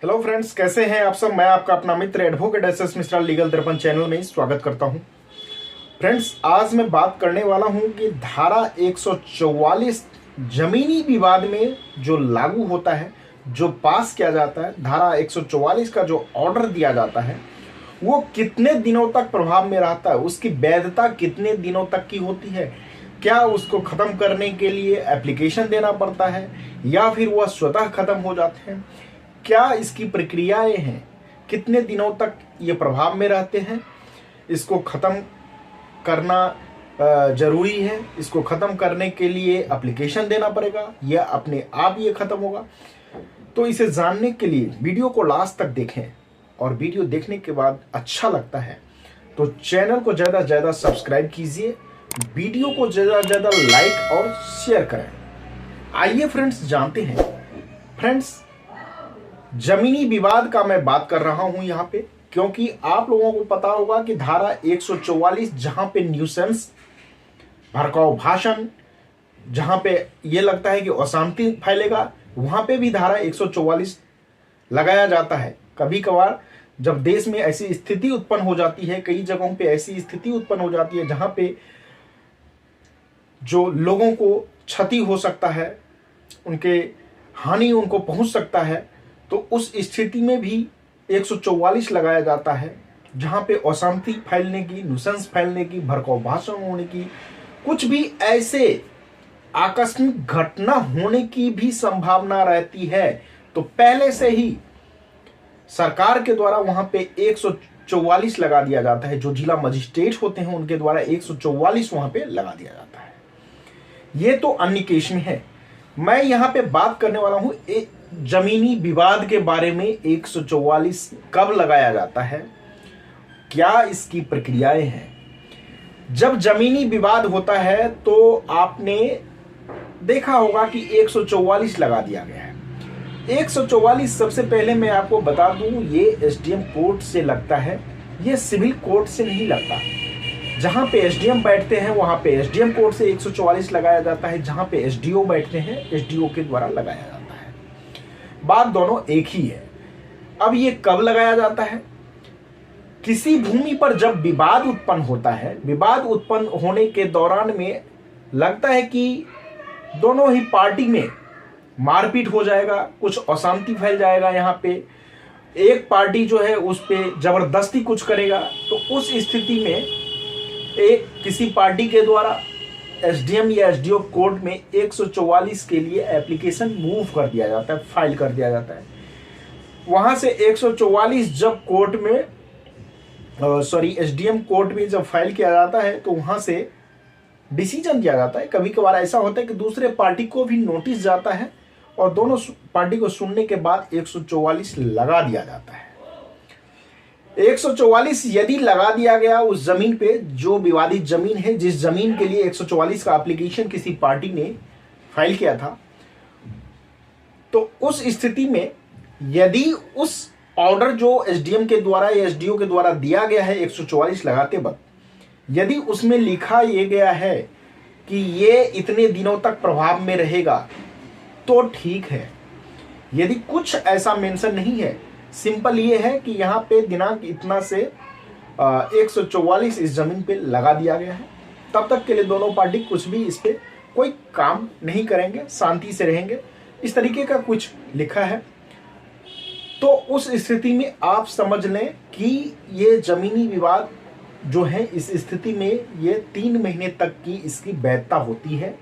Hello friends, कैसे हैं आप सब। मैं आपका अपना मित्र एडवोकेट एसएस मिश्रा लीगल दर्पण चैनल में स्वागत करता हूं। फ्रेंड्स, आज मैं बात करने वाला हूं कि धारा 144 जमीनी विवाद में जो लागू होता है, जो पास किया जाता है, धारा 144 का जो ऑर्डर दिया जाता है वो कितने दिनों तक प्रभाव में रहता है, उसकी वैधता कितने दिनों तक की होती है, क्या उसको ख़त्म करने के लिए एप्लीकेशन देना पड़ता है या फिर वह स्वतः ख़त्म हो जाते हैं, क्या इसकी प्रक्रियाएं हैं, कितने दिनों तक ये प्रभाव में रहते हैं, इसको ख़त्म करना ज़रूरी है, इसको ख़त्म करने के लिए एप्लीकेशन देना पड़ेगा या अपने आप ये ख़त्म होगा। तो इसे जानने के लिए वीडियो को लास्ट तक देखें और वीडियो देखने के बाद अच्छा लगता है तो चैनल को ज़्यादा से ज़्यादा सब्सक्राइब कीजिए, वीडियो को ज़्यादा से ज़्यादा लाइक और शेयर करें। आइए फ्रेंड्स जानते हैं। फ्रेंड्स, जमीनी विवाद का मैं बात कर रहा हूं यहां पे, क्योंकि आप लोगों को पता होगा कि धारा 144 जहां पे न्यूसेंस, भड़काऊ भाषण, जहां पे ये लगता है कि अशांति फैलेगा, वहां पे भी धारा 144 लगाया जाता है। कभी कभार जब देश में ऐसी स्थिति उत्पन्न हो जाती है, कई जगहों पे ऐसी स्थिति उत्पन्न हो जाती है जहां पे जो लोगों को क्षति हो सकता है, उनके हानि उनको पहुंच सकता है, तो उस स्थिति में भी 144 लगाया जाता है, जहां पे अशांति फैलने की, नुसेंस फैलने की, भड़काऊ भाषण होने की, कुछ भी ऐसे आकस्मिक घटना होने की भी संभावना रहती है, तो पहले से ही सरकार के द्वारा वहां पे 144 लगा दिया जाता है। जो जिला मजिस्ट्रेट होते हैं उनके द्वारा 144 वहां पे लगा दिया जाता है। ये तो अन्य केस में है। मैं यहां पे बात करने वाला हूं जमीनी विवाद के बारे में। 144 कब लगाया जाता है, क्या इसकी प्रक्रियाएं हैं। जब जमीनी विवाद होता है तो आपने देखा होगा कि 144 लगा दिया गया है। 144 सबसे पहले मैं आपको बता दूं, ये एसडीएम कोर्ट से लगता है, ये सिविल कोर्ट से नहीं लगता। जहां पे एसडीएम बैठते हैं वहां पे एसडीएम कोर्ट से 144 लगाया जाता है, जहां पे एसडीओ बैठते हैं एसडीओ के द्वारा लगाया जाता है। बात दोनों एक ही है। अब ये कब लगाया जाता है? किसी भूमि पर जब विवाद उत्पन्न होता है, विवाद उत्पन्न होने के दौरान में लगता है कि दोनों ही पार्टी में मारपीट हो जाएगा, कुछ अशांति फैल जाएगा, यहाँ पे एक पार्टी जो है उस पे जबरदस्ती कुछ करेगा, तो उस स्थिति में किसी पार्टी के द्वारा एसडीएम या एसडीओ कोर्ट में 144 के लिए एप्लीकेशन मूव कर दिया जाता है, फाइल कर दिया जाता है। वहां से 144 जब कोर्ट में एसडीएम कोर्ट में जब फाइल किया जाता है तो वहां से डिसीजन दिया जाता है। कभी कभार ऐसा होता है कि दूसरे पार्टी को भी नोटिस जाता है और दोनों पार्टी को सुनने के बाद 144 लगा दिया जाता है। 144 यदि लगा दिया गया उस जमीन पे, जो विवादित जमीन है, जिस जमीन के लिए 144 का एप्लीकेशन किसी पार्टी ने फाइल किया था, तो उस स्थिति में यदि उस ऑर्डर जो एसडीएम के द्वारा या एसडीओ के द्वारा दिया गया है 144 लगाते वक्त, यदि उसमें लिखा ये गया है कि ये इतने दिनों तक प्रभाव में रहेगा तो ठीक है। यदि कुछ ऐसा मेंशन नहीं है, सिंपल ये है कि यहाँ पे दिनांक इतना से 144 इस जमीन पे लगा दिया गया है, तब तक के लिए दोनों पार्टी कुछ भी इस पे कोई काम नहीं करेंगे, शांति से रहेंगे, इस तरीके का कुछ लिखा है। तो उस स्थिति में आप समझ लें कि ये जमीनी विवाद जो है, इस स्थिति में ये 3 महीने तक की इसकी वैधता होती है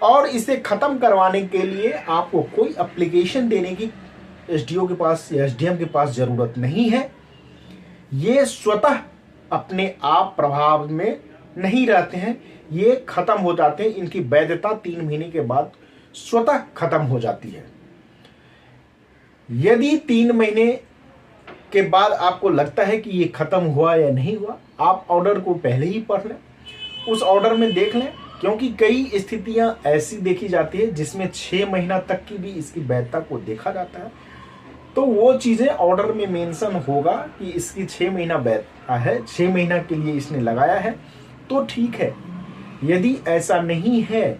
और इसे खत्म करवाने के लिए आपको कोई एप्लीकेशन देने की एसडीओ के पास या एसडीएम के पास जरूरत नहीं है। ये स्वतः अपने आप प्रभाव में नहीं रहते हैं, ये खत्म हो जाते हैं। इनकी वैधता 3 महीने के बाद स्वतः खत्म हो जाती है। यदि 3 महीने के बाद आपको लगता है कि ये खत्म हुआ या नहीं हुआ, आप ऑर्डर को पहले ही पढ़ लें, उस ऑर्डर में देख लें, क्योंकि कई स्थितियां ऐसी देखी जाती है जिसमें 6 महीना तक की भी इसकी वैधता को देखा जाता है। तो वो चीज़ें ऑर्डर में मेंशन होगा कि इसकी 6 महीना वैधता है, 6 महीना के लिए इसने लगाया है, तो ठीक है। यदि ऐसा नहीं है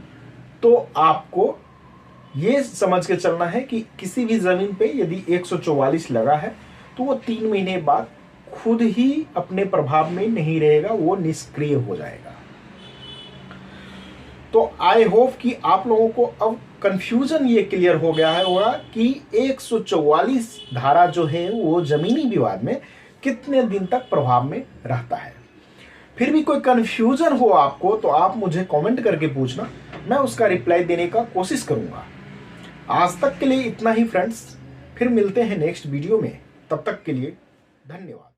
तो आपको ये समझ के चलना है कि किसी भी ज़मीन पे यदि 144 लगा है तो वो 3 महीने बाद खुद ही अपने प्रभाव में नहीं रहेगा, वो निष्क्रिय हो जाएगा। तो आई होप कि आप लोगों को अब कंफ्यूजन ये क्लियर हो गया है होगा कि 144 धारा जो है वो जमीनी विवाद में कितने दिन तक प्रभाव में रहता है। फिर भी कोई कंफ्यूजन हो आपको तो आप मुझे कमेंट करके पूछना, मैं उसका रिप्लाई देने का कोशिश करूंगा। आज तक के लिए इतना ही फ्रेंड्स, फिर मिलते हैं नेक्स्ट वीडियो में। तब तक के लिए धन्यवाद।